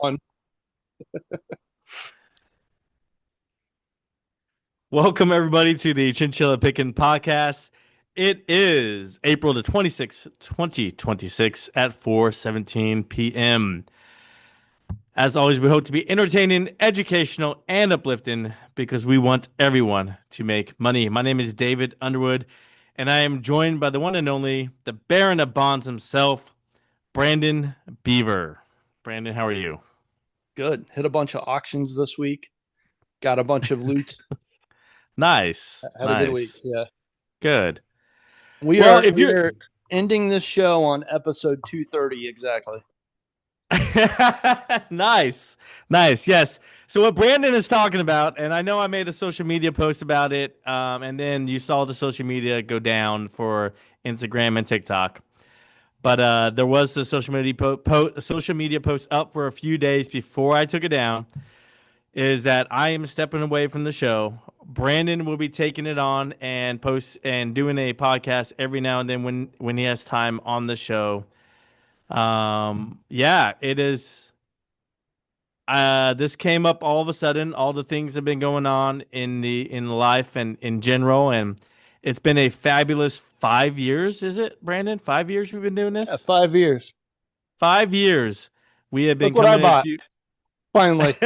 One. Welcome, everybody, to the Chinchilla Picking Podcast. It is April the 26th, 2026 at 4:17 p.m. As always, we hope to be entertaining, educational, and uplifting because we want everyone to make money. My name is David Underwood, and I am joined by the one and only, the Baron of Bonds himself, Brandon Beaver. Brandon, how are you? Good. Hit a bunch of auctions this week. Got a bunch of loot. Nice, Had a good week. nice, Yeah. good. We Well, are if we you're are ending this show on episode 230 exactly. Nice. Nice. Yes. So what Brandon is talking about, and I know I made a social media post about it, and then you saw the social media go down for Instagram and TikTok. But there was the social media post up for a few days before I took it down. Is that I am stepping away from the show. Brandon will be taking it on and post and doing a podcast every now and then when he has time on the show. Yeah, it is. This came up all of a sudden. All the things have been going on in life and in general, and it's been a fabulous 5 years. Is it, Brandon? 5 years we've been doing Yeah, this. 5 years. 5 years we have been Look what I coming at bought. you. Finally.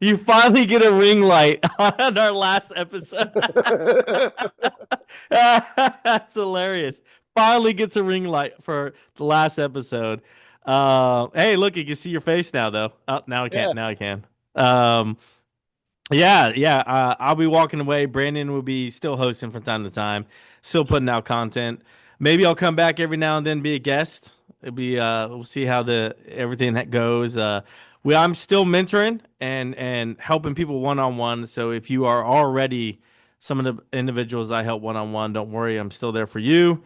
You finally get a ring light on our last episode. That's hilarious. Finally gets a ring light for the last episode. Hey, look, you can see your face now, though. Oh, now I Yeah. can't. Now I can. Um, yeah, yeah. I'll be walking away. Brandon will be still hosting from time to time, still putting out content. Maybe I'll come back every now and then, be a guest. It'll be we'll see how the everything that goes. I'm still mentoring and helping people one on one. So if you are already some of the individuals I help one on one, don't worry, I'm still there for you.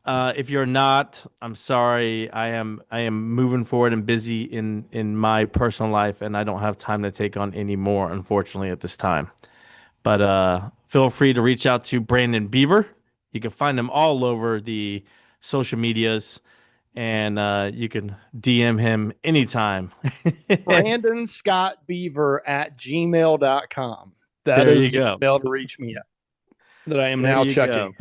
If you're not, I'm sorry. I am moving forward and busy in my personal life, and I don't have time to take on any more, unfortunately, at this time. But feel free to reach out to Brandon Beaver. You can find him all over the social medias, and you can DM him anytime. Brandon Scott Beaver at gmail.com. That There you is the go. email to reach me at that I am There now you go. checking.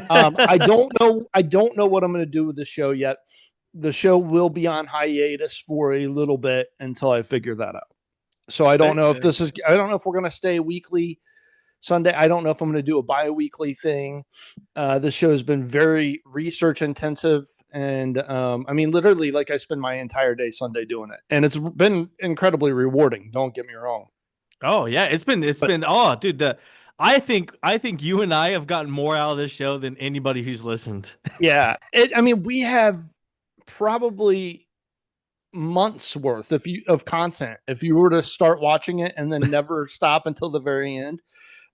I don't know. I don't know what I'm going to do with the show yet. The show will be on hiatus for a little bit until I figure that out. So I don't know if this is. I don't know if we're going to stay weekly Sunday. I don't know if I'm going to do a bi-weekly thing. This show has been very research intensive, and I mean, literally, like I spend my entire day Sunday doing it, and it's been incredibly rewarding. Don't get me wrong, Oh yeah, it's but been oh dude, the I think you and I have gotten more out of this show than anybody who's listened. yeah, I mean, we have probably months worth of content if you were to start watching it and then never stop until the very end.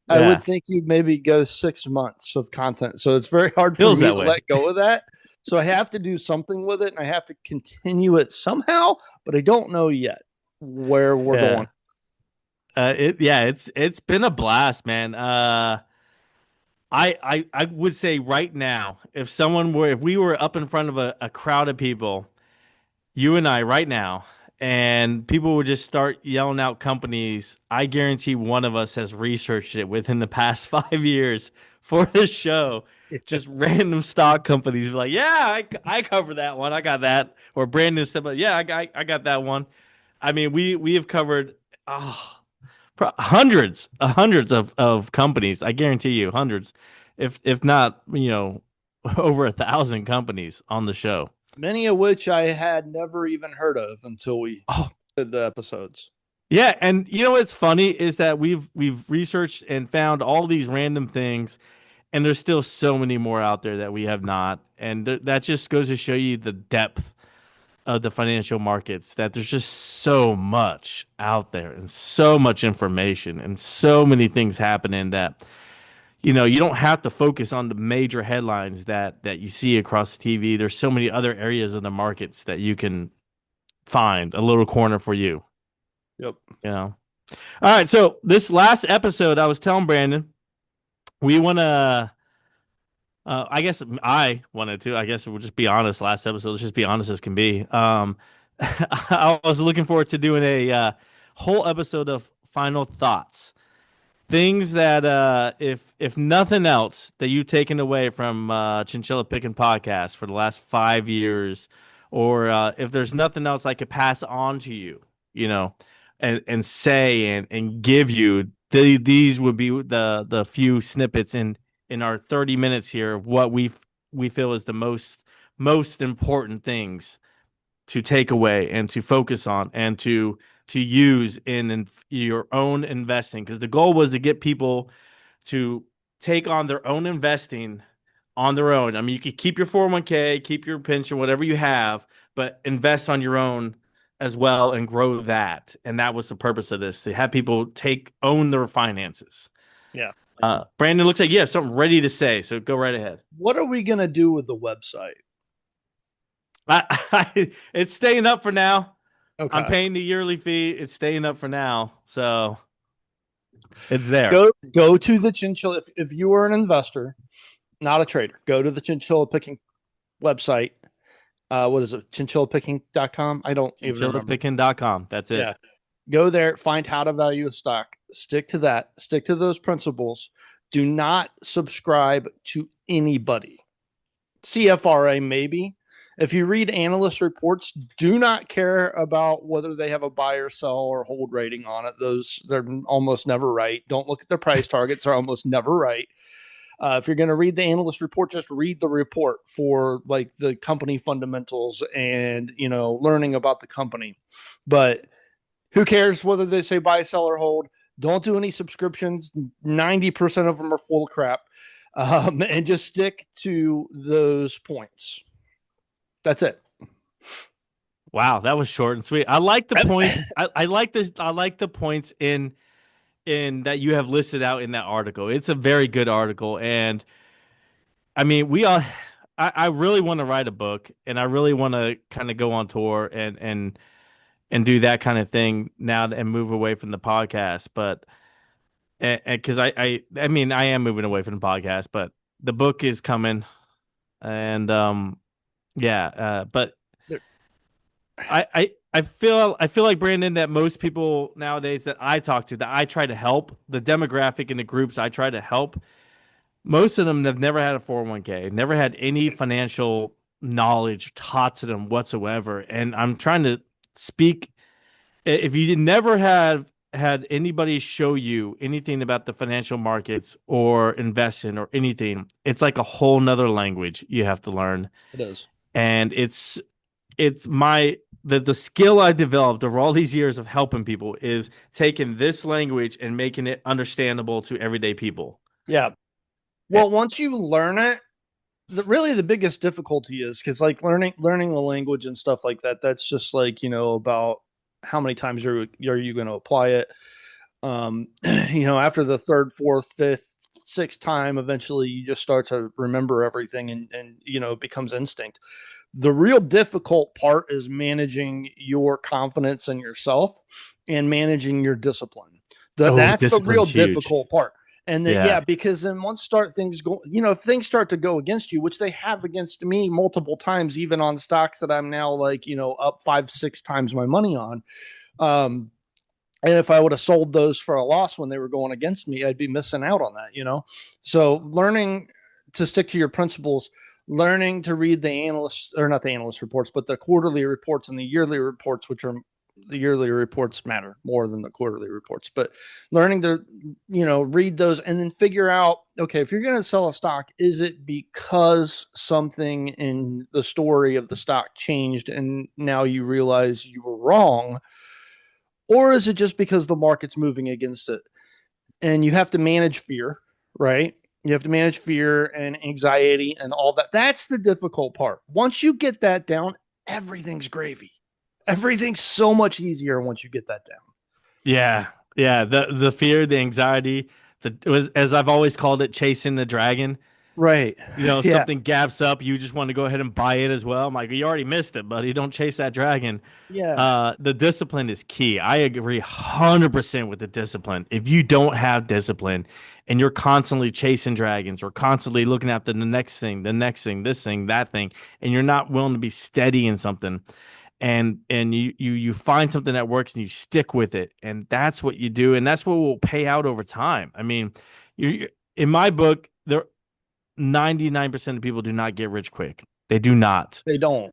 I Yeah, would think you'd maybe go 6 months of content. So it's very hard for feels me that to way. let go of that. So I have to do something with it and I have to continue it somehow, but I don't know yet where we're going. Yeah. It's been a blast, man. I would say right now, if we were up in front of a crowd of people, you and I right now, and people would just start yelling out companies, I guarantee one of us has researched it within the past 5 years for the show. Just random stock companies be like, yeah, I cover that one. I got that. Or Brandon said, but yeah, I got that one. I mean, we have covered oh, hundreds of companies. I guarantee you, hundreds, if not, over 1,000 companies on the show. Many of which I had never even heard of until we Oh, did the episodes. yeah, and you know what's funny is that we've researched and found all these random things, and there's still so many more out there that we have not, and that just goes to show you the depth of the financial markets. That there's just so much out there, and so much information, and so many things happening that you don't have to focus on the major headlines that you see across the TV. There's so many other areas of the markets that you can find a little corner for you. Yep. You know. All right, so this last episode, I was telling Brandon, we want to. I guess I wanted to. I guess we'll just be honest. Last episode, let's just be honest as can be. I was looking forward to doing a whole episode of final thoughts. Things that if nothing else that you've taken away from Chinchilla Picking Podcast for the last 5 years, or if there's nothing else I could pass on to you, you know, and say and give you, these would be the few snippets in our 30 minutes here of what we feel is the most important things to take away and to focus on and to use in your own investing, because the goal was to get people to take on their own investing on their own. I mean, you could keep your 401k, keep your pension, whatever you have, but invest on your own as well and grow that. And that was the purpose of this, to have people own their finances. Yeah. Brandon, looks like you have something ready to say, so go right ahead. What are we going to do with the website? It's staying up for now. Okay. I'm paying the yearly fee. It's staying up for now, so it's there. Go to the Chinchilla. If you are an investor, not a trader, go to the Chinchilla Picking website. What is it? Chinchillapicking.com? I don't even remember. Chinchillapicking.com. That's it. Yeah. Go there, find how to value a stock. Stick to that. Stick to those principles. Do not subscribe to anybody. CFRA, maybe. If you read analyst reports, do not care about whether they have a buy or sell or hold rating on it. They're almost never right. Don't look at their price targets; they're almost never right. If you're going to read the analyst report, just read the report for like the company fundamentals and learning about the company. But who cares whether they say buy, sell, or hold? Don't do any subscriptions. 90% of them are full of crap, and just stick to those points. That's it. Wow, that was short and sweet. I like the points. I like this. I like the points in that you have listed out in that article. It's a very good article, and I mean, I really want to write a book, and I really want to kind of go on tour and do that kind of thing now and move away from the podcast. But because I mean, I am moving away from the podcast, but the book is coming, and but I feel like, Brandon, that most people nowadays that I talk to, that I try to help, the demographic in the groups I try to help, most of them have never had a 401k, never had any financial knowledge taught to them whatsoever. And I'm trying to speak, if you never have had anybody show you anything about the financial markets or investing or anything, it's like a whole nother language you have to learn. It is. And it's the skill I developed over all these years of helping people is taking this language and making it understandable to everyday people. Yeah. Well, once you learn it, really the biggest difficulty is because like learning the language and stuff like that, that's just like, about how many times are you going to apply it. After the third, fourth, fifth, sixth time, eventually you just start to remember everything and it becomes instinct. The real difficult part is managing your confidence in yourself and managing your discipline. That's the real difficult part. And then, because then once things go, if things start to go against you, which they have against me multiple times, even on stocks that I'm now like, up 5-6 times my money on. And if I would have sold those for a loss when they were going against me, I'd be missing out on that, So learning to stick to your principles, learning to read the not the analyst reports, but the quarterly reports and the yearly reports, which are the yearly reports matter more than the quarterly reports, but learning to, read those and then figure out, okay, if you're going to sell a stock, is it because something in the story of the stock changed and now you realize you were wrong? Or is it just because the market's moving against it? And you have to manage fear, right? You have to manage fear and anxiety and all that. That's the difficult part. Once you get that down, everything's gravy. Everything's so much easier once you get that down. Yeah. Yeah. The fear, the anxiety, it was, as I've always called it, chasing the dragon. Right. Something gaps up, you just want to go ahead and buy it as well. I'm like, you already missed it, buddy. Don't chase that dragon. Yeah. The discipline is key. I agree 100% with the discipline. If you don't have discipline and you're constantly chasing dragons or constantly looking after the next thing, this thing, that thing, and you're not willing to be steady in something, and you find something that works and you stick with it, and that's what you do, and that's what will pay out over time. I mean, in my book, there 99% of people do not get rich quick. They do not They don't.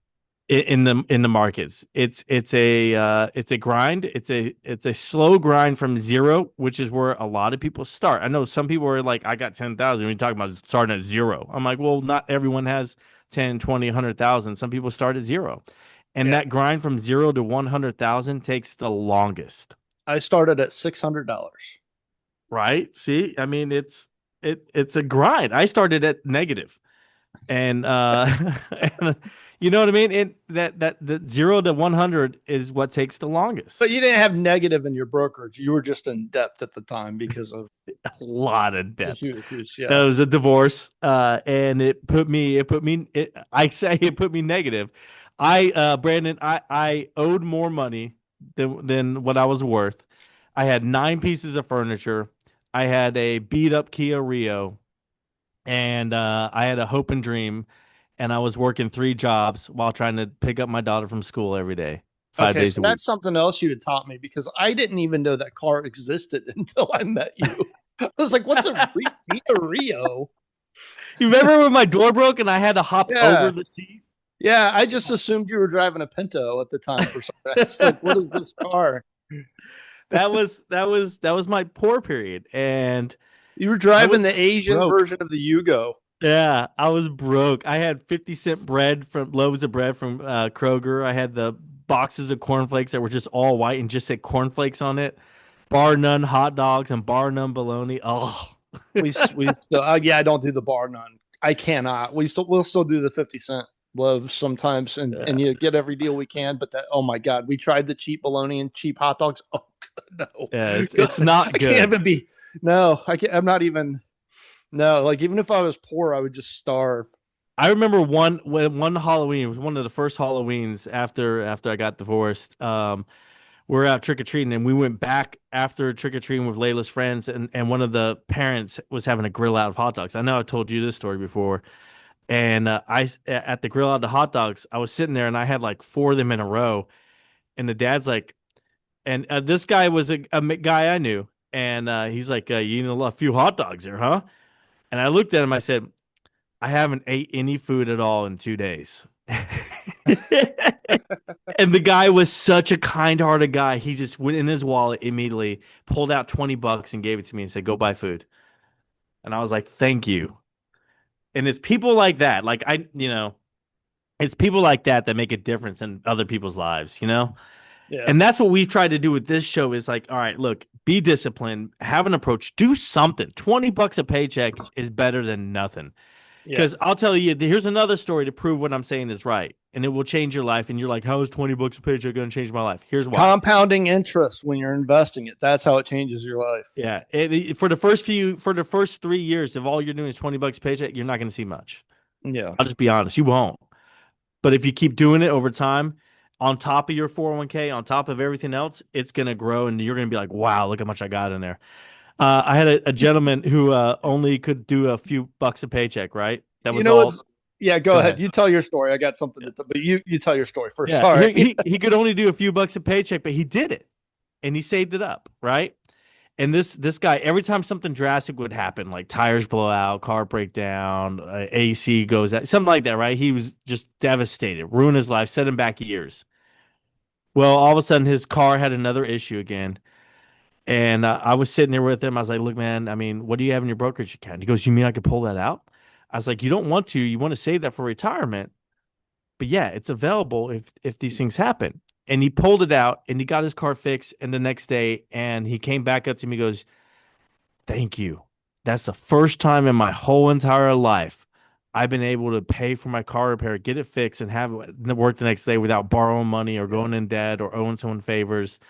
in the markets. It's a grind. It's a slow grind from zero, which is where a lot of people start. I know some people are like, I got 10,000. When you talk about starting at zero, I'm like, well, not everyone has 10, 20, 100,000. Some people start at zero. And Yeah. that grind from zero to 100,000 takes the longest. I started at $600. Right? See, I mean, it's a grind. I started at negative, and and, you know what I mean. The 0 to 100 is what takes the longest. But you didn't have negative in your brokerage. You were just in debt at the time because of A lot of debt. Yeah. It was a divorce, and I say it put me negative. Brandon, I owed more money than what I was worth. I had 9 pieces of furniture. I had a beat up Kia Rio, and I had a hope and dream, and I was working 3 jobs while trying to pick up my daughter from school every day, five Okay, days so a week. that's something else you had taught me because I didn't even know that car existed until I met you. I was like, "What's a Kia Rio?" You remember when my door broke and I had to hop over Yeah, the seat? yeah. I just assumed you were driving a Pinto at the time for some reason. It's like, what is this car? That was my poor period, and You were I driving was the Asian broke. version of the Yugo. Yeah, I was broke. I had 50-cent bread from loaves of bread from Kroger. I had the boxes of cornflakes that were just all white and just said cornflakes on it. Bar none hot dogs and bar none bologna. Oh, We still, yeah, I don't do the bar none. I cannot. We'll still do the 50 cent loaves sometimes, and yeah, you get every deal we can. But that, oh my god, we tried the cheap bologna and cheap hot dogs. Oh no, yeah. It's God, it's not I can't good. even be. No, I can't. I'm not even. No, like even if I was poor, I would just starve. I remember one Halloween. It was one of the first Halloweens after I got divorced. We were out trick or treating, and we went back after trick or treating with Layla's friends, and one of the parents was having a grill out of hot dogs. I know I told you this story before, and I at the grill out of hot dogs, I was sitting there and I had like 4 of them in a row, and the dad's like, and this guy was a guy I knew, and he's like, you need a few hot dogs there, huh? And I looked at him, I said, I haven't ate any food at all in 2 days. And the guy was such a kind-hearted guy. He just went in his wallet immediately, pulled out $20 and gave it to me and said, "Go buy food." And I was like, "Thank you." And it's people like that, it's people like that that make a difference in other people's lives, you know? Yeah, And that's what we've tried to do with this show is like, all right, look, be disciplined, have an approach, do something. $20 a paycheck is better than nothing. yeah. Because I'll tell you, here's another story to prove what I'm saying is right, and it will change your life. And you're like, how is $20 a paycheck going to change my life? Here's why. Compounding interest when you're investing it. That's how it changes your life. Yeah, for the first 3 years, if all you're doing is $20 a paycheck, you're not going to see much. Yeah, I'll just be honest, you won't. But if you keep doing it over time, on top of your 401k, on top of everything else, it's going to grow, and you're going to be like, wow, look how much I got in there. I had a gentleman who only could do a few bucks a paycheck, right? That you was know all. what's. Yeah, go Go ahead. ahead. You tell your story. I got something to. But you tell your story first. Yeah, Sorry. he could only do a few bucks a paycheck, but he did it, and he saved it up, right? And this guy, every time something drastic would happen, like tires blow out, car breakdown, AC goes out, something like that, right? He was just devastated, ruined his life, set him back years. Well, all of a sudden, his car had another issue again. And I was sitting there with him. I was like, look, man, I mean, what do you have in your brokerage account? He goes, you mean I could pull that out? I was like, you don't want to. You want to save that for retirement. But yeah, it's available if these things happen. And he pulled it out and he got his car fixed. And the next day, and he came back up to me, and goes, thank you. That's the first time in my whole entire life I've been able to pay for my car repair, get it fixed, and have it work the next day without borrowing money or going in debt or owing someone favors.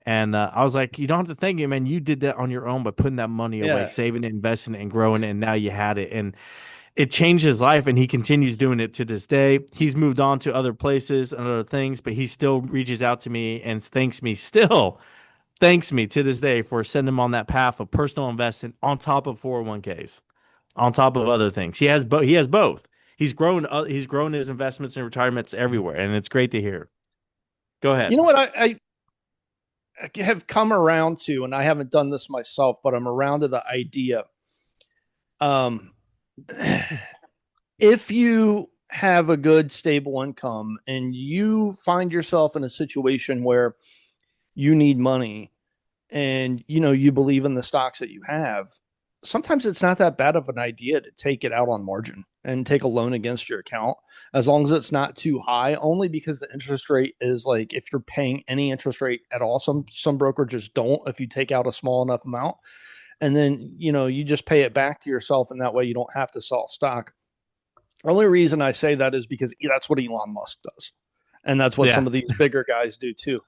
And I was like, you don't have to thank me, man. You did that on your own by putting that money away, Yeah, saving it, investing it, and growing it. And now you had it. And it changed his life. And he continues doing it to this day. He's moved on to other places and other things, but he still reaches out to me and thanks me to this day for sending him on that path of personal investing on top of 401ks, on top of other things. He has both. He's grown his investments and retirements everywhere, and it's great to hear. Go You ahead. know what I have come around to, and I haven't done this myself, but I'm around to the idea. Um, if you have a good stable income and you find yourself in a situation where you need money and you believe in the stocks that you have, sometimes it's not that bad of an idea to take it out on margin and take a loan against your account, as long as it's not too high, only because the interest rate is like, if you're paying any interest rate at all, some brokerages don't, if you take out a small enough amount, and then you just pay it back to yourself, and that way you don't have to sell stock. The only reason I say that is because that's what Elon Musk does. And that's what Yeah. some of these bigger guys do too.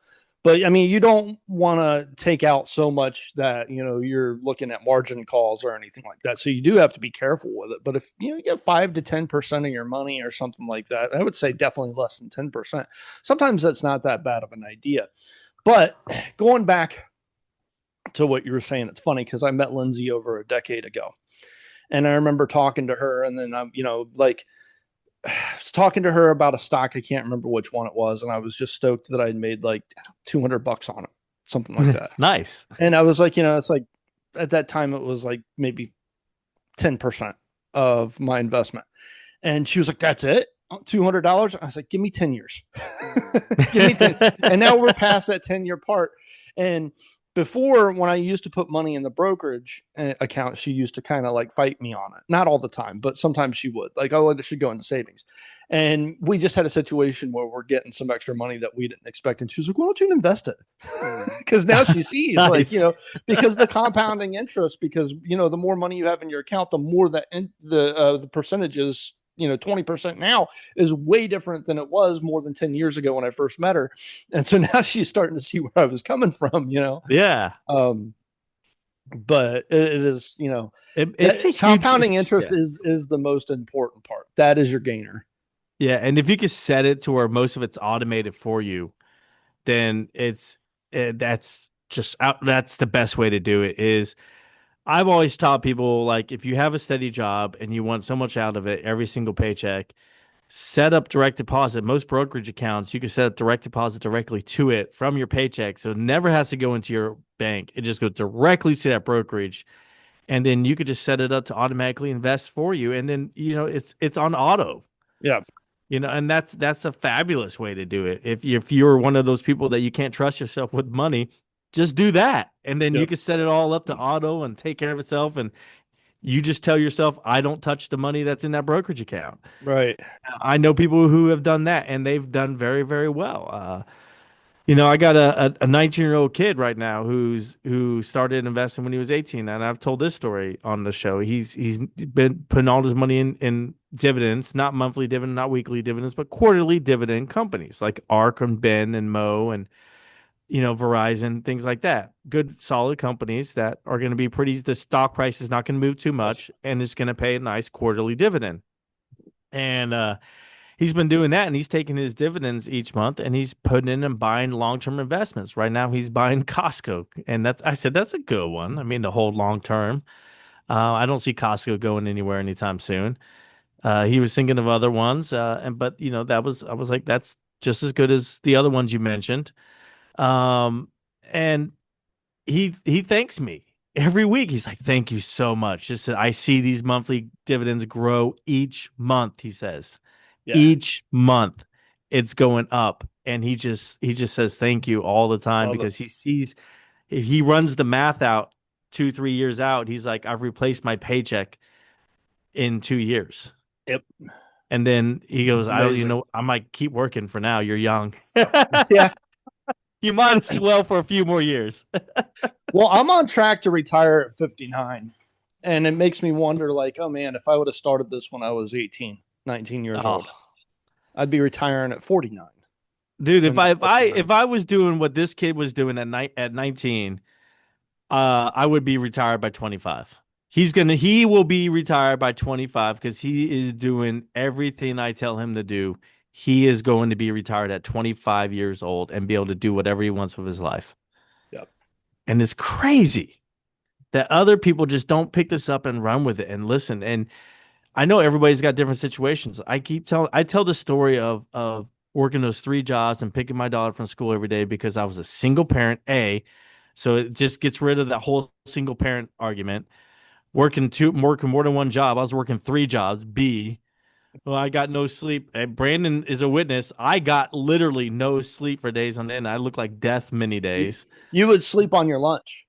But I mean, you don't want to take out so much that, you're looking at margin calls or anything like that. So you do have to be careful with it. But if you get 5 to 10% of your money or something like that, I would say definitely less than 10%. Sometimes that's not that bad of an idea. But going back to what you were saying, it's funny because I met Lindsay over a decade ago. And I remember talking to her, and then I'm, like, I was talking to her about a stock. I can't remember which one it was. And I was just stoked that I'd made like $200 on it, something like that. Nice. And I was like, it's like at that time, it was like maybe 10% of my investment. And she was like, that's it? $200? I was like, give me 10 years. Give me 10. And now we're past that 10-year part. And before, when I used to put money in the brokerage account, she used to kind of like fight me on it. Not all the time, but sometimes she would. Like, oh, it should go into savings. And we just had a situation where we're getting some extra money that we didn't expect. And she was like, why don't you invest it? Because now she sees, Nice. like, because the compounding interest, because, the more money you have in your account, the more the percentages, 20% now is way different than it was more than 10 years ago when I first met her. And so now she's starting to see where I was coming from, Yeah. But it is, It's a huge compounding interest yeah. is the most important part. That is your gainer. Yeah, and if you can set it to where most of it's automated for you, then that's the best way to do it. Is I've always taught people, like, if you have a steady job and you want so much out of it every single paycheck, set up direct deposit. Most brokerage accounts, you can set up direct deposit directly to it from your paycheck, so it never has to go into your bank. It just goes directly to that brokerage, and then you could just set it up to automatically invest for you, and then it's on auto. Yeah. And that's a fabulous way to do it. If you're one of those people that you can't trust yourself with money, just do that, and then you Yep. can set it all up to auto and take care of itself. And you just tell yourself, I don't touch the money that's in that brokerage account. Right. I know people who have done that, and they've done very, very well. I got a 19-year-old kid right now who started investing when he was 18, and I've told this story on the show. He's been putting all his money in dividends, not monthly dividend, not weekly dividends, but quarterly dividend companies like Ark and Ben and Mo and Verizon, things like that. Good, solid companies that are going to be pretty. The stock price is not going to move too much, and it's going to pay a nice quarterly dividend. And he's been doing that, and he's taking his dividends each month, and he's putting in and buying long-term investments. Right now, he's buying Costco, and I said that's a good one. I mean, to hold long term. I don't see Costco going anywhere anytime soon. He was thinking of other ones, but I was like, that's just as good as the other ones you mentioned. And he thanks me every week. He's like, thank you so much. Just I see these monthly dividends grow each month. He says. Yeah. Each month it's going up, and he just says thank you all the time Love it. because he sees, if he runs the math out 2-3 years out, he's like, I've replaced my paycheck in 2 years. Yep. And then he goes, I don't, Amazing. I might keep working for now. You're young. Yeah. You might as well for a few more years. Well, I'm on track to retire at 59. And it makes me wonder, like, oh man, if I would have started this when I was 18, 19 years Oh, old, I'd be retiring at 49. dude, if And I if I if I was doing what this kid was doing at 19, I would be retired by 25. He will be retired by 25 because he is doing everything I tell him to do. He is going to be retired at 25 years old and be able to do whatever he wants with his life. Yep. And it's crazy that other people just don't pick this up and run with it and listen. And I know everybody's got different situations. I tell the story of working those 3 jobs and picking my daughter from school every day because I was a single parent, so it just gets rid of that whole single parent argument. Working more than one job. I was working 3 jobs, B. Well, I got no sleep. And Brandon is a witness. I got literally no sleep for days on end. I look like death many You, days. you would sleep on your lunch.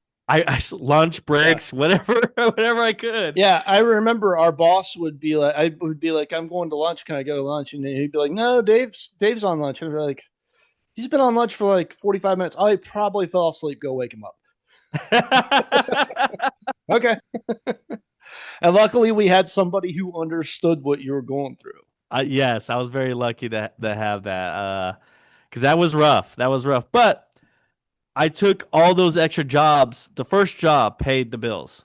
Lunch Yeah. breaks, whatever, whatever I could. Yeah, I remember our boss would be like, I would be like, I'm going to lunch. Can I go to lunch? And he'd be like, No, Dave's on lunch. And I'd be like, he's been on lunch for like 45 minutes. I probably fell asleep. Go wake him up. Okay. And luckily, we had somebody who understood what you were going through. Yes, I was very lucky to have that because that was rough. That was rough. But I took all those extra jobs. The first job paid the bills.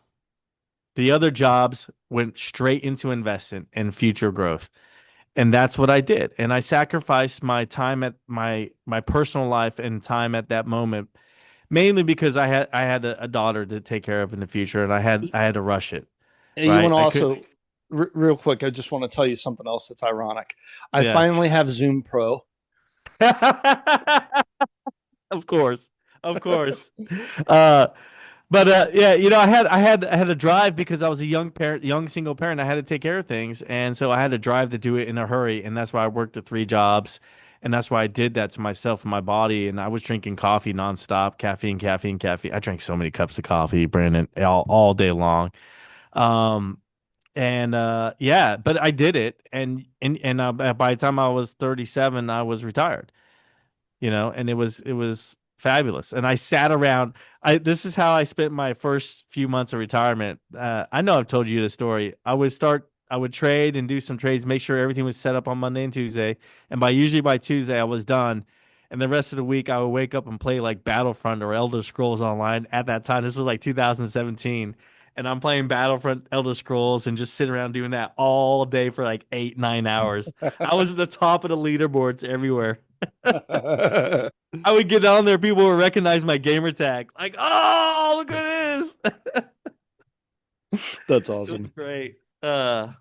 The other jobs went straight into investing and future growth. And that's what I did. And I sacrificed my time at my personal life and time at that moment, mainly because I had a daughter to take care of in the future, and I had to rush it. You want Right? to I could, also, real quick, I just want to tell you something else that's ironic. I yeah. finally have Zoom Pro. Of course, of course. Uh, but yeah, I had to drive because I was a young single parent. I had to take care of things, and so I had to drive to do it in a hurry, and that's why I worked the 3 jobs, and that's why I did that to myself and my body. And I was drinking coffee nonstop, caffeine, caffeine, caffeine. I drank so many cups of coffee, Brandon, all day long. Um, and yeah, but I did it, and by the time I was 37, I was retired. And it was fabulous. And I sat around. This is how I spent my first few months of retirement. I know I've told you the story. I would trade and do some trades, make sure everything was set up on Monday and Tuesday, and usually by Tuesday I was done. And the rest of the week I would wake up and play like Battlefront or Elder Scrolls Online. At that time, this was like 2017. And I'm playing Battlefront, Elder Scrolls, and just sit around doing that all day for like 8, 9 hours. I was at the top of the leaderboards everywhere. I would get on there, people would recognize my gamer tag. Like, oh, look at this. That's It was awesome. great. Oh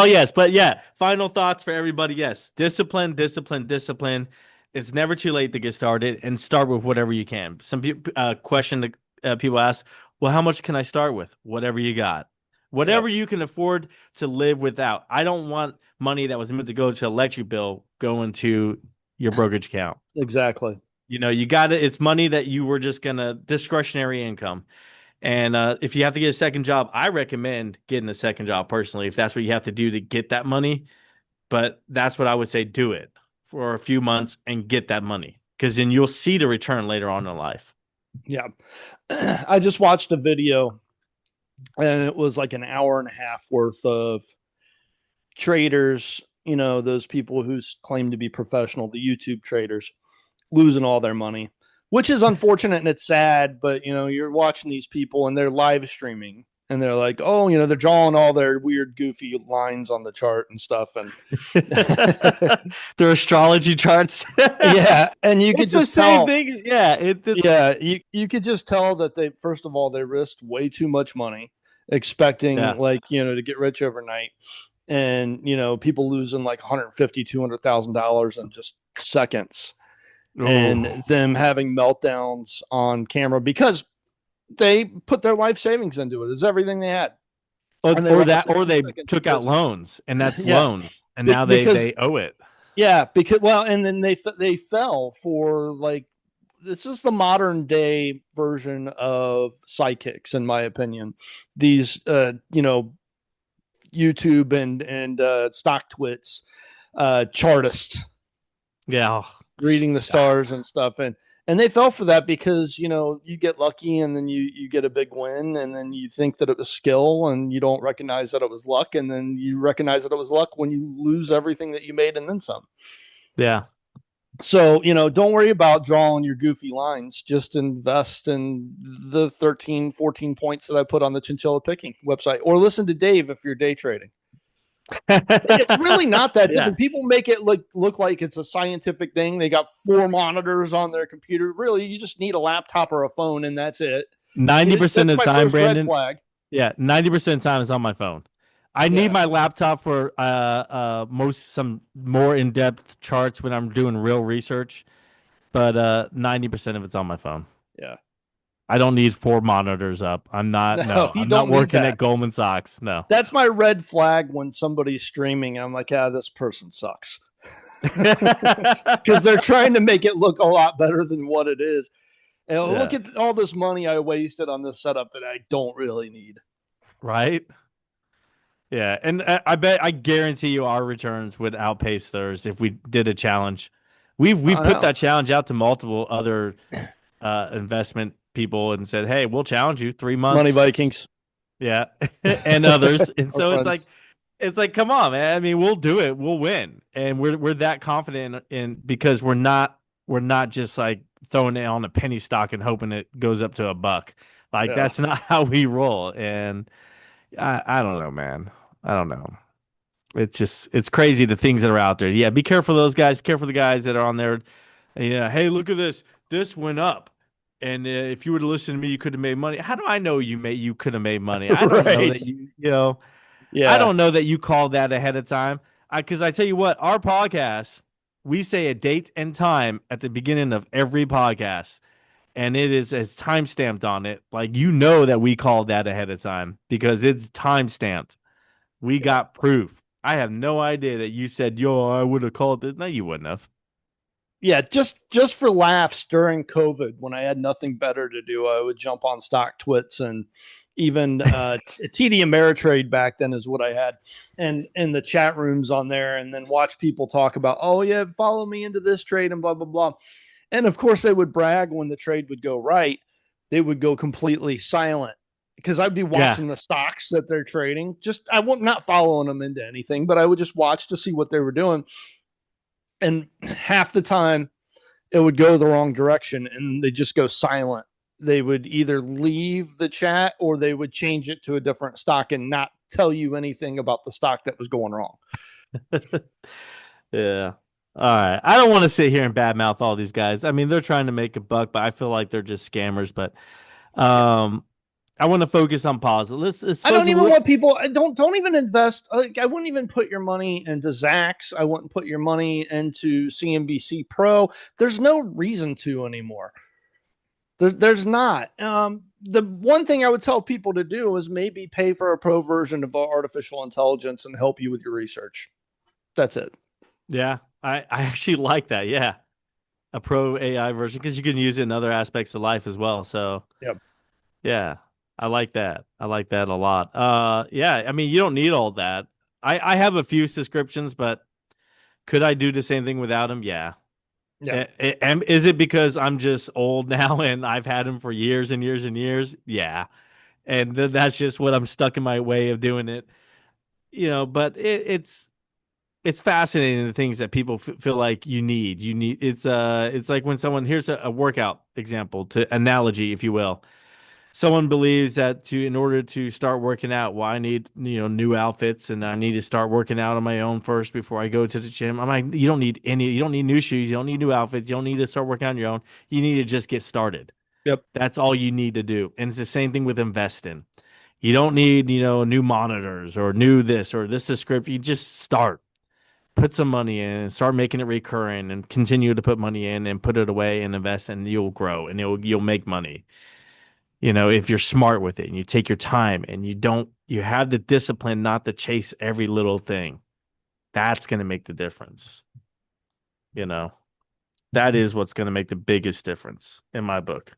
yes, but yeah, final thoughts for everybody. Yes, discipline, discipline, discipline. It's never too late to get started, and start with whatever you can. Some people question that people ask, well, how much can I start with? Whatever you got. Yep. Whatever you can afford to live without. I don't want money that was meant to go to electric bill going to your brokerage account. Exactly. You got it. It's money that you were just gonna discretionary income. And if you have to get a second job, I recommend getting a second job personally, if that's what you have to do to get that money. But that's what I would say, do it for a few months and get that money, because then you'll see the return later on in life. Yeah. I just watched a video, and it was like an hour and a half worth of traders, those people who claim to be professional, the YouTube traders, losing all their money, which is unfortunate and it's sad. But you're watching these people and they're live streaming, and they're like, oh, they're drawing all their weird, goofy lines on the chart and stuff, and their astrology charts. Yeah, and you could It's the just same tell. thing. Yeah, Yeah, you could just tell that they, first of all, they risked way too much money, expecting yeah. to get rich overnight, and people losing like 150, $200,000 in just seconds, and Ooh. them having meltdowns on camera because they put their life savings into it. It's everything they had. And they Or were all that, or 60 they seconds of took out risk. loans, and that's Yeah, loans, and now because they owe it. yeah, because and then they fell for like, this is the modern day version of psychics, in my opinion. These YouTube and stock twits, chartists, Yeah. reading the stars and stuff, and they fell for that because you get lucky, and then you get a big win, and then you think that it was skill, and you don't recognize that it was luck, and then you recognize that it was luck when you lose everything that you made and then some. Yeah. So, don't worry about drawing your goofy lines. Just invest in the 13, 14 points that I put on the Chinchilla Picking website, or listen to Dave if you're day trading. It's really not that different. Yeah. People make it look like it's a scientific thing. They got 4 monitors on their computer. Really, you just need a laptop or a phone, and that's it. 90% That's of the my time, first red Brandon. flag. Yeah, 90% of the time is on my phone. I need Yeah. my laptop for some more in-depth charts when I'm doing real research, but 90% of it's on my phone. Yeah. I don't need 4 monitors up. No, you I'm not don't need working that. at Goldman Sachs. No. That's my red flag when somebody's streaming. And I'm like, this person sucks. Because they're trying to make it look a lot better than what it is. And look Yeah. at all this money I wasted on this setup that I don't really need. Right? Yeah, and I guarantee you our returns would outpace theirs if we did a challenge. We've I put know. that challenge out to multiple other investment people and said, "Hey, we'll challenge you 3 Money months." Vikings. Yeah, and others. And Our so friends. it's like, come on, man. I mean, we'll do it. We'll win, and we're that confident in because we're not just like throwing it on a penny stock and hoping it goes up to $1. Like Yeah. that's not how we roll. And I don't know, man. I don't know. It's crazy the things that are out there. Yeah, be careful of those guys. Be careful of the guys that are on there. Yeah, hey, look at this. This went up, and if you would have listened to me, you could have made money. How do I know you could have made money? I don't know Right. that you know. I Yeah. don't know that you called that ahead of time. Because I tell you what, our podcast, we say a date and time at the beginning of every podcast, and it is as time stamped on it. Like that we called that ahead of time because it's time stamped. We Yeah. got proof. I have no idea that you said, yo, I would have called it. No, you wouldn't have. Yeah, just for laughs during COVID, when I had nothing better to do, I would jump on Stock Twits and even TD Ameritrade back then is what I had, and in the chat rooms on there, and then watch people talk about, oh yeah, follow me into this trade and blah blah blah, and of course they would brag when the trade would go right, they would go completely silent because I'd be Yeah. watching the stocks that they're trading. Just I would not following them into anything, but I would just watch to see what they were doing, and half the time it would go the wrong direction and they just go silent. They would either leave the chat or they would change it to a different stock and not tell you anything about the stock that was going wrong. Yeah. All right. I don't want to sit here and badmouth all these guys. I mean, they're trying to make a buck, but I feel like they're just scammers. But Yeah. I want to focus on positive. Let's I don't focus a even little. want people. Don't even invest. Like, I wouldn't even put your money into Zacks. I wouldn't put your money into CNBC Pro. There's no reason to anymore. There's not. The one thing I would tell people to do is maybe pay for a pro version of artificial intelligence and help you with your research. That's it. Yeah. I actually like that. Yeah. A pro AI version because you can use it in other aspects of life as well. So, Yep. yeah, I like that. I like that a lot. Yeah, I mean, you don't need all that. I have a few subscriptions, but could I do the same thing without them? Yeah. Yeah. Is it because I'm just old now and I've had them for years and years and years? Yeah. And that's just what I'm stuck in my way of doing it. But it's fascinating the things that people feel like you need. It's like when someone here's a workout example to analogy, if you will. Someone believes that in order to start working out, well, I need new outfits and I need to start working out on my own first before I go to the gym. I'm like, you don't need new shoes, you don't need new outfits, you don't need to start working on your own. You need to just get started. Yep. That's all you need to do. And it's the same thing with investing. You don't need new monitors or new this or this subscription. You just start. Put some money in and start making it recurring and continue to put money in and put it away and invest and you'll grow and you'll make money. If you're smart with it and you take your time and you have the discipline not to chase every little thing, that's going to make the difference. That is what's going to make the biggest difference in my book.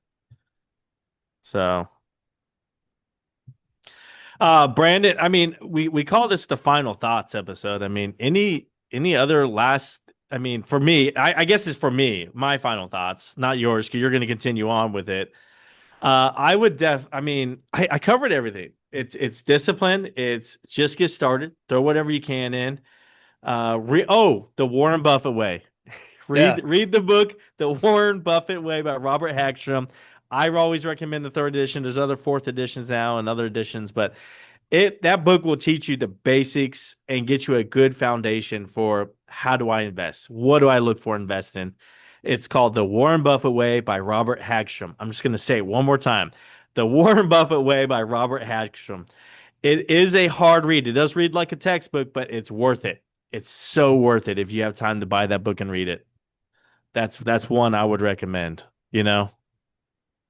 So, Brandon, I mean, we call this the final thoughts episode. I mean, any other last, I mean, for me, I guess it's for me, my final thoughts, not yours, because you're going to continue on with it. I mean, I covered everything. It's discipline. It's just get started. Throw whatever you can in. The Warren Buffett Way. Yeah. Read the book, The Warren Buffett Way by Robert Hagstrom. I always recommend the third edition. There's other fourth editions now and other editions, but that book will teach you the basics and get you a good foundation for how do I invest? What do I look for investing? It's called The Warren Buffett Way by Robert Hagstrom. I'm just going to say it one more time. The Warren Buffett Way by Robert Hagstrom. It is a hard read. It does read like a textbook, but it's worth it. It's so worth it if you have time to buy that book and read it. That's one I would recommend, you know?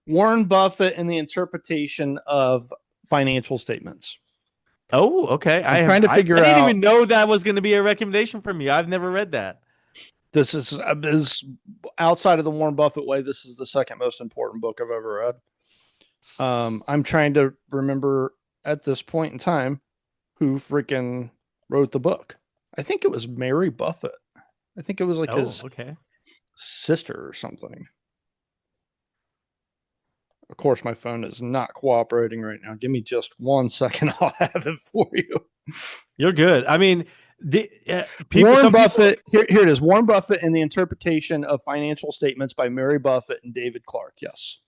Warren Buffett and the interpretation of financial statements. Oh, okay. I'm trying to I figure didn't out. even know that was going to be a recommendation from you. I've never read that. This is outside of the Warren Buffett way. This is the second most important book I've ever read. I'm trying to remember at this point in time who freaking wrote the book. I think it was Mary Buffett. I think it was like Oh, his okay. sister or something. Of course, my phone is not cooperating right now. Give me just 1 second. I'll have it for you. You're good. I mean, Warren some people, Buffett, here it is. Warren Buffett and the interpretation of financial statements by Mary Buffett and David Clark. Yes.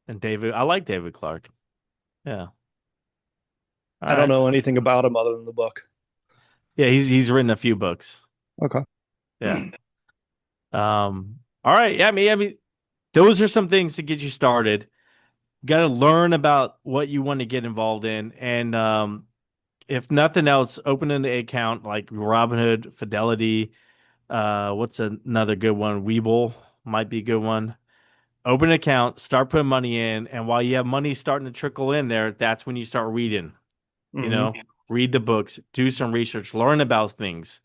and David, I like David Clark. Yeah. All I don't right. know anything about him other than the book. Yeah, he's written a few books. Okay. Yeah. All right. Yeah, I mean, those are some things to get you started. You got to learn about what you want to get involved in, and if nothing else, open an account like Robinhood, Fidelity. What's another good one? Webull might be a good one. Open an account, start putting money in, and while you have money starting to trickle in there, that's when you start reading. You Mm-hmm. know, read the books, do some research, learn about things.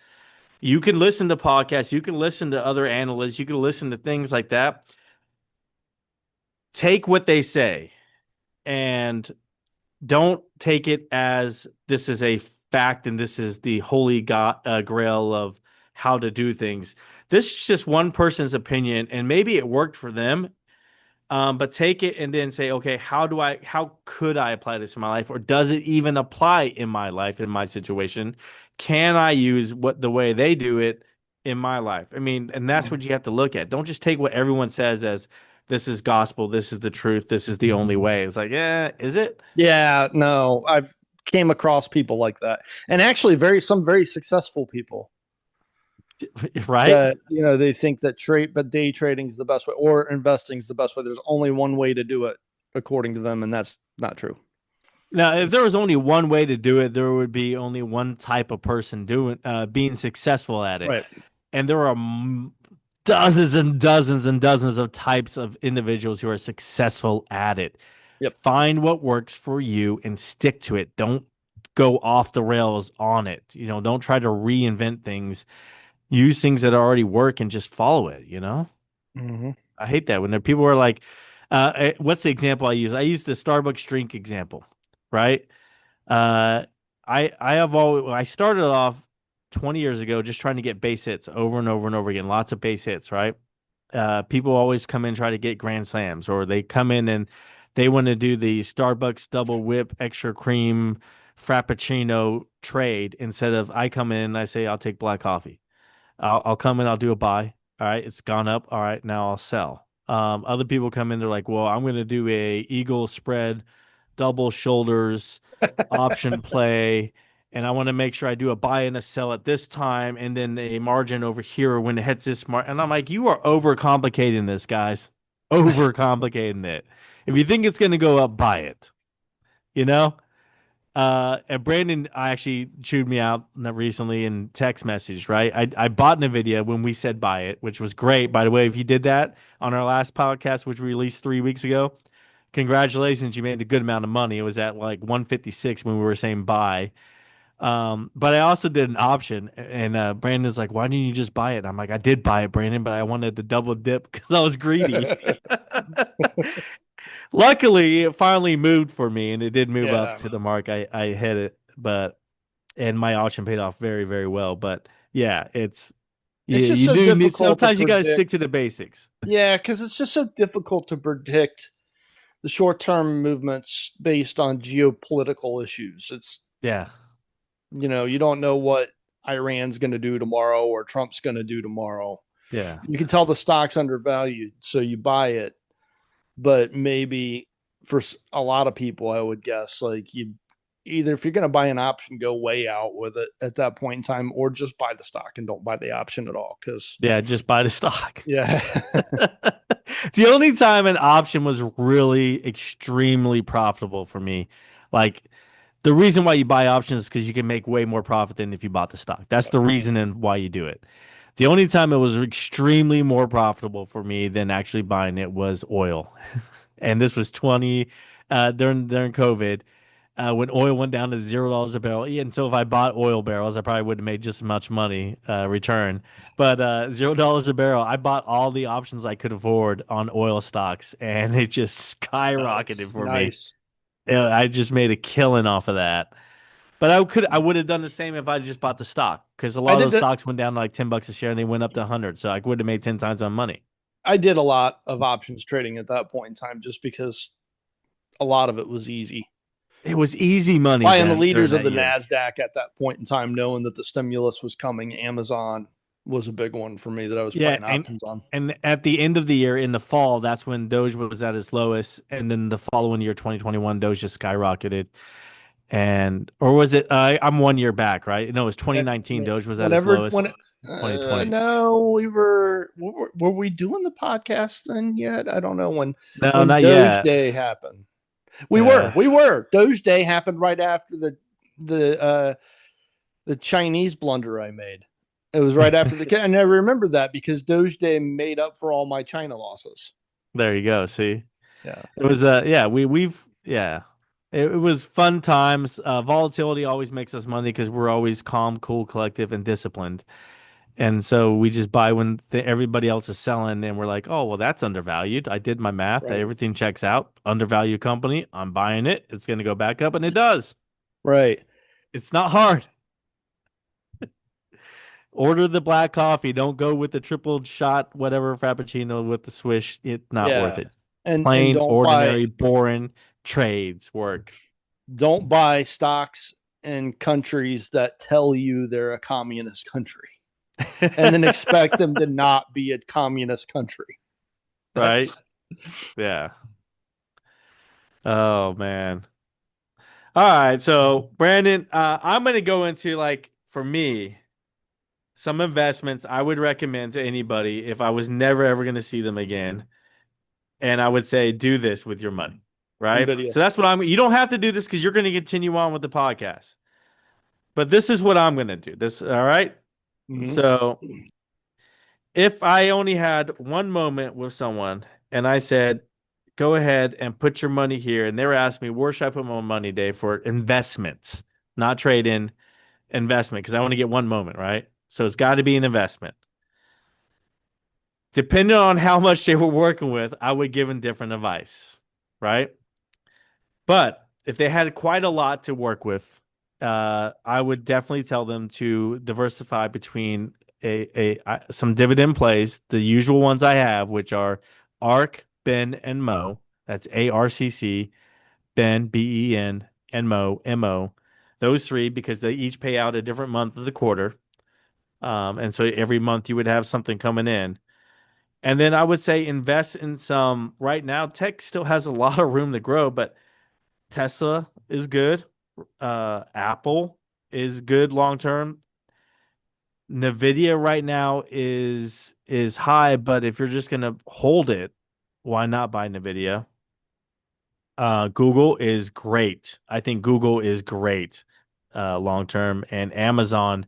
You can listen to podcasts, you can listen to other analysts, you can listen to things like that. Take what they say and don't take it as this is a fact and this is the holy grail of how to do things. This is just one person's opinion, and maybe it worked for them. But take it and then say, okay, how could I apply this in my life? Or does it even apply in my life, in my situation? Can I use the way they do it in my life? I mean, and that's what you have to look at. Don't just take what everyone says as this is gospel, this is the truth, this is the only way. It's like, yeah, is it? Yeah, no, I've came across people like that, and actually, some very successful people Right? that they think that but day trading is the best way, or investing is the best way. There's only one way to do it, according to them, and that's not true. Now, if there was only one way to do it, there would be only one type of person being successful at it. Right. And there are dozens and dozens and dozens of types of individuals who are successful at it. Yep. Find what works for you and stick to it. Don't go off the rails on it. Don't try to reinvent things. Use things that already work and just follow it, Mm-hmm. I hate that when there people are like, what's the example I use? I use the Starbucks drink example, right? I started off 20 years ago just trying to get base hits over and over and over again, lots of base hits, right? People always come in try to get grand slams, or they come in and they want to do the Starbucks double whip extra cream frappuccino trade instead of I come in and I say I'll take black coffee. I'll come in, I'll do a buy. All right, it's gone up. All right, now I'll sell. Other people come in, they're like, well, I'm going to do a eagle spread, double shoulders, option play, and I want to make sure I do a buy and a sell at this time, and then a margin over here when it hits this mark. And I'm like, you are overcomplicating this, guys. Overcomplicating it. If you think it's going to go up, buy it. You know? And Brandon actually chewed me out recently in text message, right? I bought NVIDIA when we said buy it, which was great. By the way, if you did that on our last podcast, which we released 3 weeks ago, congratulations, you made a good amount of money. It was at like 156 when we were saying buy. But I also did an option, and Brandon's like, why didn't you just buy it? And I'm like, I did buy it, Brandon, but I wanted to double dip because I was greedy. Luckily, it finally moved for me, and it did move up Yeah. to the mark. I hit it, and my option paid off very, very well. But yeah, It's just so difficult to sometimes you got to predict. stick to the basics. Yeah, because it's just so difficult to predict the short-term movements based on geopolitical issues. Yeah, You don't know what Iran's going to do tomorrow or Trump's going to do tomorrow. yeah. You can tell the stock's undervalued, so you buy it. But maybe for a lot of people, I would guess, like either if you're going to buy an option, go way out with it at that point in time, or just buy the stock and don't buy the option at all. Because Yeah, just buy the stock. yeah, The only time an option was really extremely profitable for me, like The reason why you buy options is because you can make way more profit than if you bought the stock. That's Yep. the reason and why you do it. The only time it was extremely more profitable for me than actually buying it was oil. And this was 20 during COVID when oil went down to $0 a barrel. And so if I bought oil barrels, I probably would have made just as much money return. But $0 a barrel, I bought all the options I could afford on oil stocks, and it just skyrocketed Nice. for me. Nice. I just made a killing off of that. But I would have done the same if I just bought the stock because a I lot of did those that. stocks went down to like $10 a share and they went up to 100. So I would have made 10 times my money. I did a lot of options trading at that point in time just because a lot of it was easy. It was easy money Buying the then during leaders of that the year. NASDAQ at that point in time, knowing that the stimulus was coming, Amazon was a big one for me that I was Yeah, playing options on. and at the end of the year in the fall, that's when Doge was at its lowest, and then the following year, 2021, Doge just skyrocketed. And or was it? I'm 1 year back, right? No, it was 2019. Doge was at its Whenever lowest. when 2020. no, were we doing the podcast then yet? I don't know No, when not Doge yet. Day happened. Yeah, We were. Doge Day happened right after the the Chinese blunder I made. It was right after and I remember that because Doge Day made up for all my China losses. there you go. See, Yeah. it was yeah, we've yeah. It was fun times. Volatility always makes us money because we're always calm, cool, collective, and disciplined. And so we just buy when everybody else is selling, and we're like, oh, well, that's undervalued. I did my math. Right. Everything checks out. Undervalued company. I'm buying it. It's going to go back up, and it does. Right. It's not hard. Order the black coffee. Don't go with the triple shot, whatever Frappuccino with the swish. It's not worth Yeah. it. And Plain, ordinary, boring trades work. don't buy stocks in countries that tell you they're a communist country and then expect them to not be a communist country. Right? That's Yeah. Oh, man. All right, so Brandon, I'm gonna go into like for me some investments I would recommend to anybody if I was never ever gonna see them again, and I would say do this with your money, right? NVIDIA. So that's what I'm. You don't have to do this because you're gonna continue on with the podcast, but this is what I'm gonna do. This, all right? Mm-hmm. So if I only had one moment with someone and I said, go ahead and put your money here, and they were asking me, where should I put my money, Dave, for investments, not trade in investment, because I want to get one moment, right? So it's got to be an investment. Depending on how much they were working with, I would give them different advice, right? But if they had quite a lot to work with, I would definitely tell them to diversify between some dividend plays, the usual ones I have, which are ARC, Ben, and Mo. That's ARCC, Ben, BEN, and Mo, MO. Those three, because they each pay out a different month of the quarter. And so every month you would have something coming in. And then I would say invest in some. Right now, tech still has a lot of room to grow, but Tesla is good. Apple is good long term. Nvidia right now is high, but if you're just gonna hold it, why not buy Nvidia? Google is great. I think Google is great long term, and Amazon.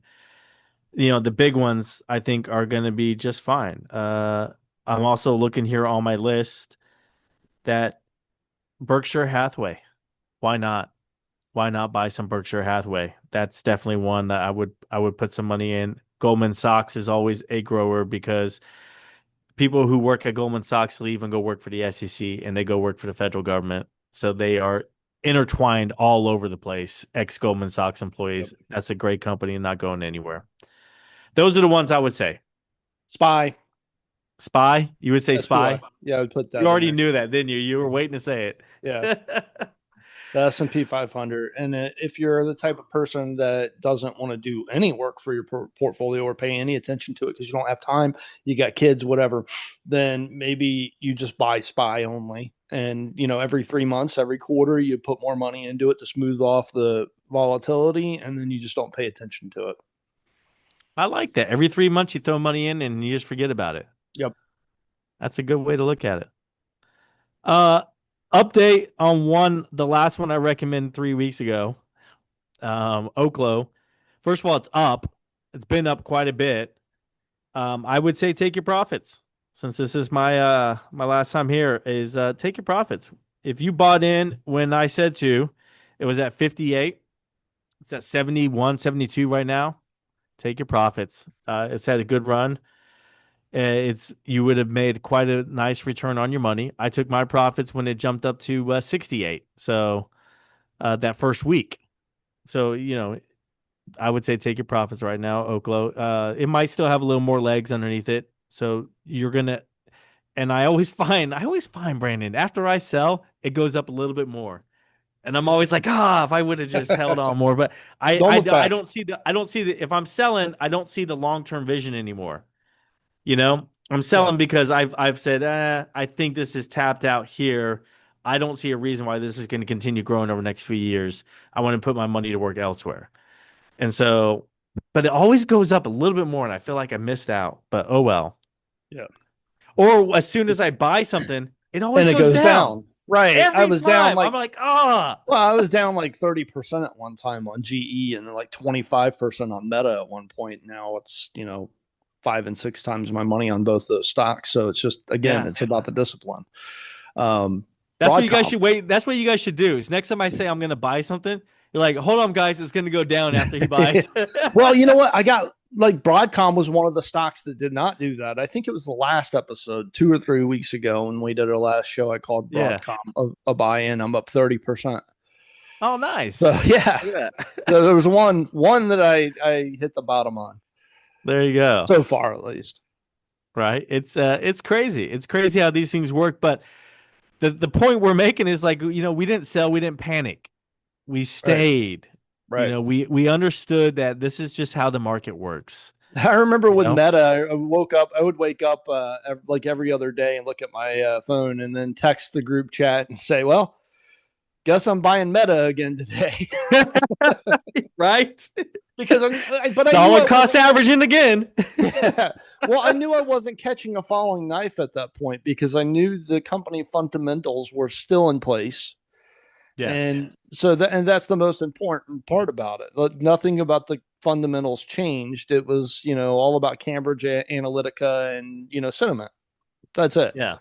The big ones I think are going to be just fine. I'm also looking here on my list that Berkshire Hathaway. Why not? Why not buy some Berkshire Hathaway? That's definitely one that I would put some money in. Goldman Sachs is always a grower because people who work at Goldman Sachs leave and go work for the SEC and they go work for the federal government. So they are intertwined all over the place. Ex Goldman Sachs Yep. employees. That's a great company and not going anywhere. Those are the ones I would say. SPY. Spy? You would say SPY. spy? Yeah, I would put You that in already there. knew that, didn't you? You were waiting to say Yeah. it. The S&P 500. And if you're the type of person that doesn't want to do any work for your portfolio or pay any attention to it because you don't have time, you got kids, whatever, then maybe you just buy SPY only. And, every 3 months, every quarter, you put more money into it to smooth off the volatility, and then you just don't pay attention to it. I like that. Every 3 months you throw money in and you just forget about it. Yep. That's a good way to look at it. Uh, Update on the last one I recommended 3 weeks ago. Oklo. First of all, it's up. It's been up quite a bit. I would say take your profits. Since this is my last time here, is take your profits. If you bought in when I said to, it was at 58. It's at 71, 72 right now. Take your profits. It's had a good run. You would have made quite a nice return on your money. I took my profits when it jumped up to 68. So that first week. So I would say take your profits right now, Oklo. It might still have a little more legs underneath it. So you're gonna. And I always find, Brandon, after I sell, it goes up a little bit more. And I'm always like, if I would have just held on more. But I don't see the if I'm selling, I don't see the long-term vision anymore. I'm selling because I've said, I think this is tapped out here. I don't see a reason why this is going to continue growing over the next few years. I want to put my money to work elsewhere. And so, but it always goes up a little bit more, and I feel like I missed out. But oh well. Yeah. Or as soon as I buy something, it always goes down. Right. I was down like, I'm like, Well, I was down like 30% at one time on GE and then like 25% on Meta at one point. Now it's, 5 and 6 times my money on both those stocks. So it's just, again, it's about the discipline. That's what you guys should wait. That's what you guys should do is next time I say I'm going to buy something, you're like, hold on, guys, it's going to go down after he buys. Well, you know what? I got like Broadcom was one of the stocks that did not do that. I think it was the last episode 2 or 3 weeks ago when we did our last show. I called Broadcom a buy-in. I'm up 30%. Oh, nice. So yeah, so there was one that I hit the bottom on. There you go. So far, at least. Right. It's crazy. It's crazy how these things work. But the point we're making is like, we didn't sell. We didn't panic. We stayed. Right. We understood that this is just how the market works. I remember with Meta, I would wake up like every other day and look at my phone and then text the group chat and say, well, guess I'm buying Meta again today. Right. Because dollar cost averaging again. Yeah. Well, I knew I wasn't catching a falling knife at that point because I knew the company fundamentals were still in place. Yes. And so that's the most important part about it. Nothing about the fundamentals changed. It was, all about Cambridge Analytica and, sentiment. That's it. Yeah.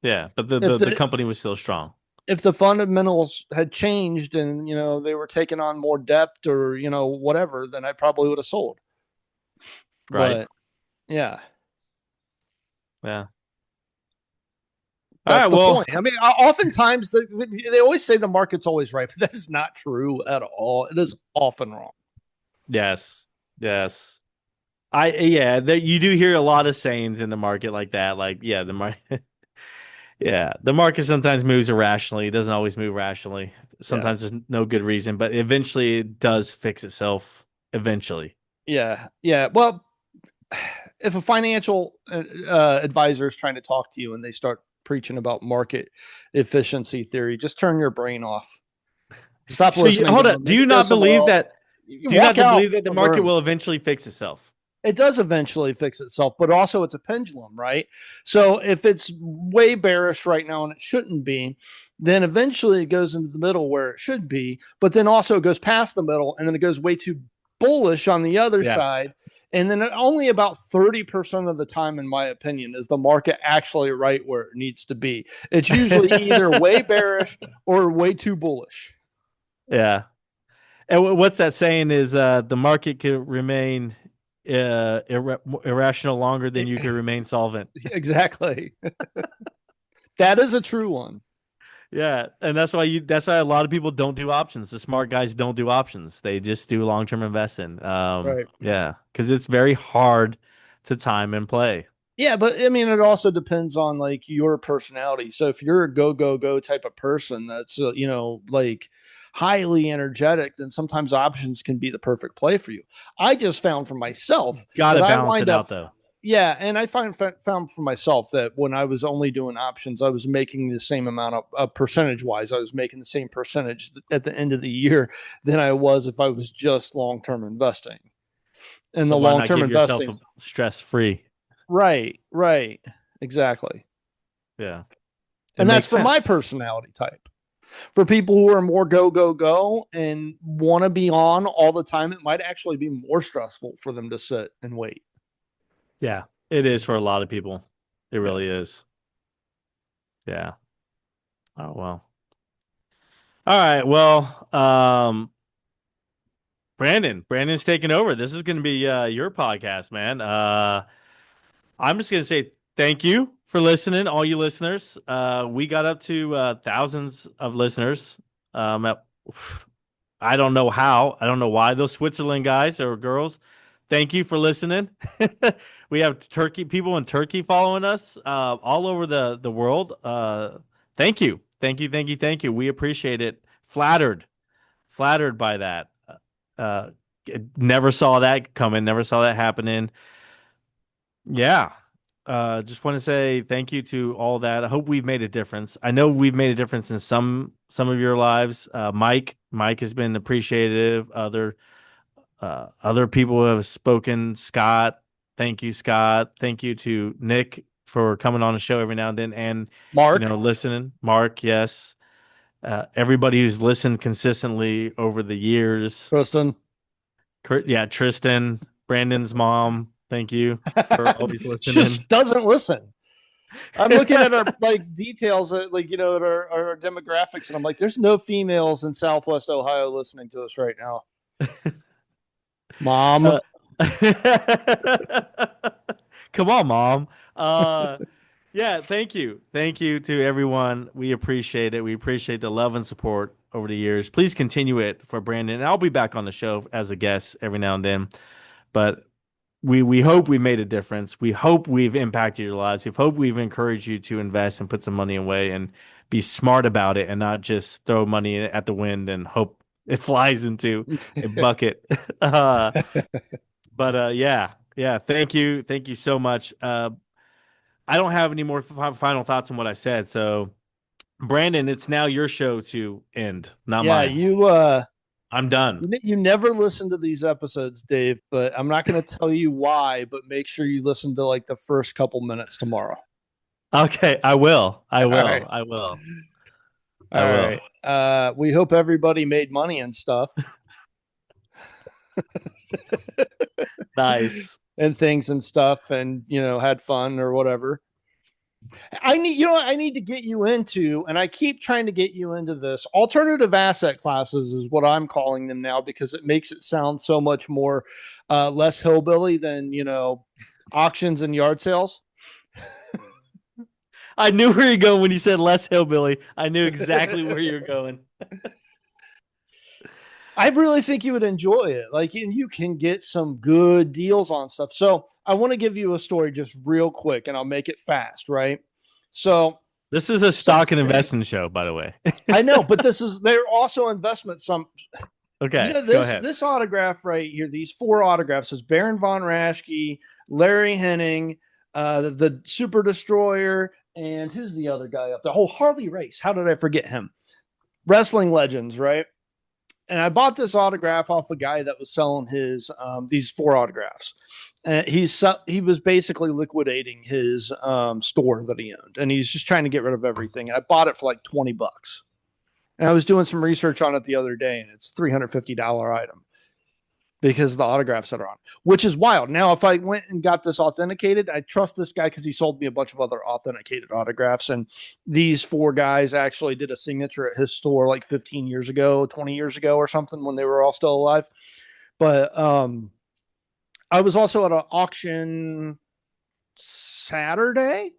Yeah. But the company was still strong. If the fundamentals had changed and, they were taking on more depth or, whatever, then I probably would have sold. Right. But, yeah. Yeah. That's the point. I mean, oftentimes they always say the market's always right, but that is not true at all. It is often wrong. Yes. Yes. You do hear a lot of sayings in the market like that. Like, the market. Yeah, the market sometimes moves irrationally. It doesn't always move rationally. Sometimes there's no good reason, but eventually it does fix itself. Eventually. Yeah. Yeah. Well, if a financial advisor is trying to talk to you and they start preaching about market efficiency theory, just turn your brain off. Stop listening. Hold on. Do you not believe that? Do you not believe that the market will eventually fix itself? It does eventually fix itself, but also it's a pendulum, right? So if it's way bearish right now and it shouldn't be, then eventually it goes into the middle where it should be, but then also it goes past the middle and then it goes way too bullish on the other side. And then only about 30% of the time, in my opinion, is the market actually right where it needs to be. It's usually either way bearish or way too bullish. Yeah. And what's that saying is the market could remain irrational longer than you can remain solvent. Exactly. That is a true one. Yeah, and that's why a lot of people don't do options. The smart guys don't do options. They just do long-term investing. Right. Yeah, because it's very hard to time and play. Yeah, but I mean, it also depends on like your personality. So if you're a go type of person that's like highly energetic, then sometimes options can be the perfect play for you. I just found for myself, got to balance it out though. Yeah, and I found for myself that when I was only doing options, I was making the same amount of percentage-wise. I was making the same percentage at the end of the year than I was if I was just long-term investing. And so the long-term investing, stress-free. Right, exactly. Yeah, and that's for my personality type. For people who are more go, go, go and want to be on all the time, it might actually be more stressful for them to sit and wait. Yeah, it is for a lot of people. It Yeah. really is. Yeah. Oh well. All right. Well, Brandon's taking over. This is going to be your podcast, man. I'm just going to say thank you for listening, all you listeners. We got up to thousands of listeners. At, I don't know how. I don't know why. Those Switzerland guys or girls, thank you for listening. We have Turkey people in Turkey following us all over the world. Thank you. Thank you. Thank you. Thank you. We appreciate it. Flattered by that. Uh, Never saw that coming. Never saw that happening. Yeah. Just want to say thank you to all that. I hope we've made a difference. I know we've made a difference in some of your lives. Mike has been appreciative. Other people have spoken. Scott, thank you, Scott. Thank you to Nick for coming on the show every now and then, and Mark, listening. Mark, yes. Everybody who's listened consistently over the years. Kristen. Yeah, Tristan, Brandon's mom. Thank you for always listening. Just doesn't listen. I'm looking at our like details at at our demographics, and I'm like, there's no females in Southwest Ohio listening to us right now. Mom. Uh, Come on, mom. Yeah, thank you. Thank you to everyone. We appreciate it. We appreciate the love and support over the years. Please continue it for Brandon. And I'll be back on the show as a guest every now and then. But we hope we made a difference. We hope we've impacted your lives. We hope we've encouraged you to invest and put some money away and be smart about it and not just throw money at the wind and hope it flies into a bucket. Yeah. Thank you. Thank you so much. I don't have any more final thoughts on what I said. So, Brandon, it's now your show to end, not Yeah, mine. you I'm done. you never listen to these episodes, Dave, but I'm not going to tell you why, but make sure you listen to like the first couple minutes tomorrow. Okay, I will. I All will. right. I will. All I will. right. We hope everybody made money and stuff Nice. and things and stuff and, had fun or whatever. I need to get you into, and I keep trying to get you into this. Alternative asset classes is what I'm calling them now because it makes it sound so much more less hillbilly than, auctions and yard sales. I knew where you're going when you said less hillbilly. I knew exactly where you're going. I really think you would enjoy it. Like, and you can get some good deals on stuff. So I want to give you a story just real quick, and I'll make it fast, right? So This is a stock and investing show, by the way. I know, but they're also investment. Okay, go This ahead. autograph right here, these four autographs is Baron von Raschke, Larry Henning, the Super Destroyer, and who's the other guy up there? Oh, Harley Race. How did I forget him? Wrestling legends, right? And I bought this autograph off a guy that was selling his these four autographs. And he was basically liquidating his store that he owned, and he's just trying to get rid of everything. And I bought it for like $20. And I was doing some research on it the other day, and it's a $350 item because of the autographs that are on, which is wild. Now, if I went and got this authenticated, I trust this guy because he sold me a bunch of other authenticated autographs. And these four guys actually did a signature at his store like 15 years ago, 20 years ago or something when they were all still alive. But I was also at an auction Saturday,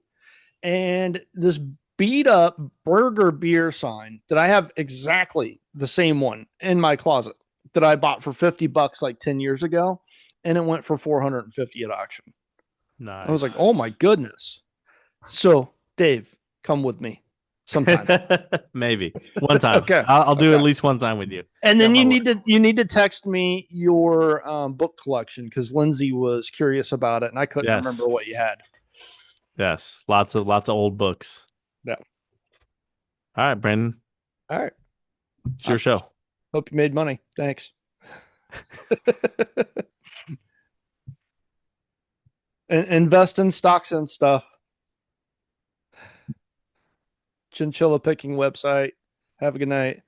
and this beat up burger beer sign that I have exactly the same one in my closet that I bought for $50 like 10 years ago, and it went for 450 at auction. Nice. I was like, oh my goodness. So, Dave, come with me sometime. Maybe one time. Okay. I'll do at least one time with you. And then you need to text me your book collection because Lindsay was curious about it and I couldn't remember what you had. Yes, lots of old books. Yeah. All right, Brandon. All right. It's your show. Hope you made money. Thanks. And invest in stocks and stuff. Chinchilla Picking website. Have a good night.